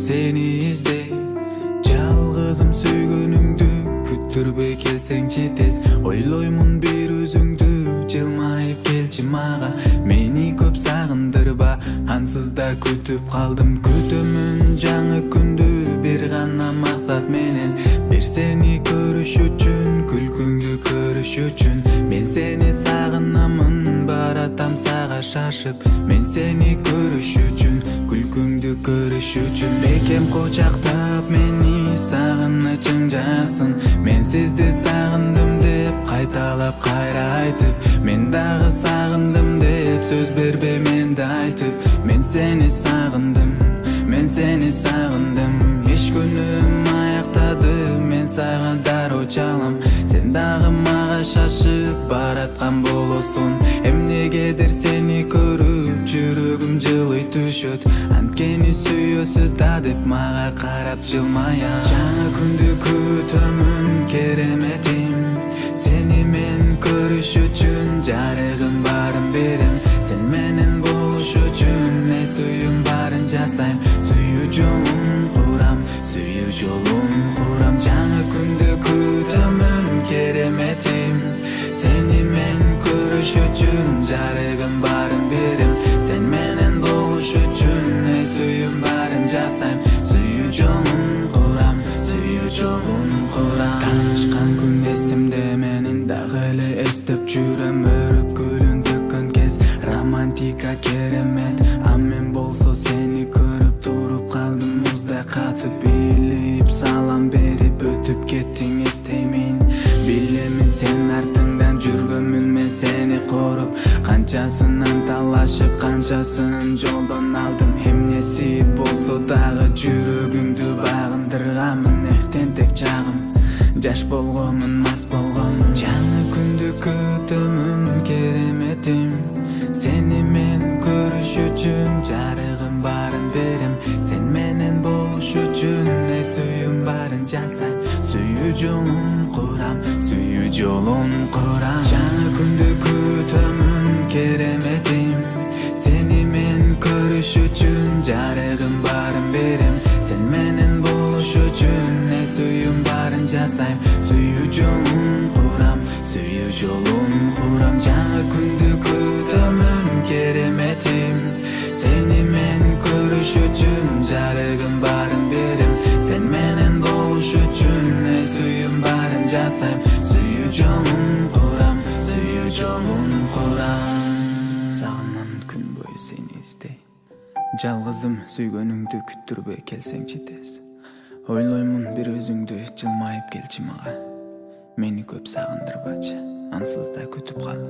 seni izley. Жалгызым сүйгөнүңдү күттүрбөй келсеңчи тез. Ойлоймун бир өзүңдү, жылмайып келчи мага. Мени көп сагындырба, ансыз да күтүп калдым. Күтөмүн жаңы күндү, бир гана максат менен. Бир сени көрүш үчүн, күлкүңдү көрүш үчүн. Мен сени сагынамын, баратам сага шашып. Мен сени көрүш үчүн, күлкүңдү көрүш үчүн. Бекем кучактап мени, сагынычың жасын. Мен сизди сагындым деп кайталап кайра айтып. Мен дагы сагындым деп сөз бербе мен да айтып. Мен сени сагындым, мен сени сагындым. Иш күнүм аяктады, мен сага дароо чалам. Сен дагы мага шашып бараткан болосуң. Эмнегедир сени көрүп жүрөгүм жылый түшөт. Анткени сүйөсүз да деп мага карап жылмая. Жаңы күндү күтөмүн кереметим. Сени мен көрүш үчүн жарыгым барын берем. Сен менен болуш үчүн не сүйүм барын жасайм. Сүйүү жолун курам, сүйүү жолун курам. Жаңы күндү күтөмүн кереметим. Сени мен көрүш үчүн жарыгым барын берем. Сен менен болуш үчүн не сүйүм барын жасайм. Сүйүү жолун курам, сүйүү жолун курам. Таанышкан күн эсимде менин дагы эле эстеп жүрөм. Өрүп гүлүн төккөн кез романтика керемет. А мен болсо сени көрүп туруп калдым муздай катып. Билип салам берип өтүп кеттиң эстеймин. Билемин сен артыңдан жүргөнмүн мен сени коруп. Канчасынан талашып, канчасын жолдон алдым. Эмнеси болсо дагы жүрөгүңдү багындырганмын. Тентек чагым, жаш болгонмун, мас болгонмун. Жаңы күндү күтөмүн кереметим. Сени мен көрүш үчүн жарыгым барын берем. Сен менен болуш үчүн не сүйүм барын жасайм. Сүйүү жолун курам, сүйүү жолун курам. Жаңы күндү күтөмүн кереметим. Сени мен көрүш үчүн жарыгым барын берем. Сен менен болуш үчүн не сүйүм барын жасайм. Сүйүү жолун курам, сүйүү жолун курам. Жаңы күндү күтөмүн кереметим. Сени мен көрүш үчүн жарыгым барын берем. Сен менен болуш үчүн не сүйүм барын жасайм. Сүйүү жолун курам, сүйүү жолун курам. Сагынам күн бою сени издей. Жалгызым сүйгөнүңдү күттүрбөй келсеңчи тез. Ойлоймун бир өзүңдү, жылмайып келчи мага. Мени көп сагындырбачы, ансыз да күтүп кал.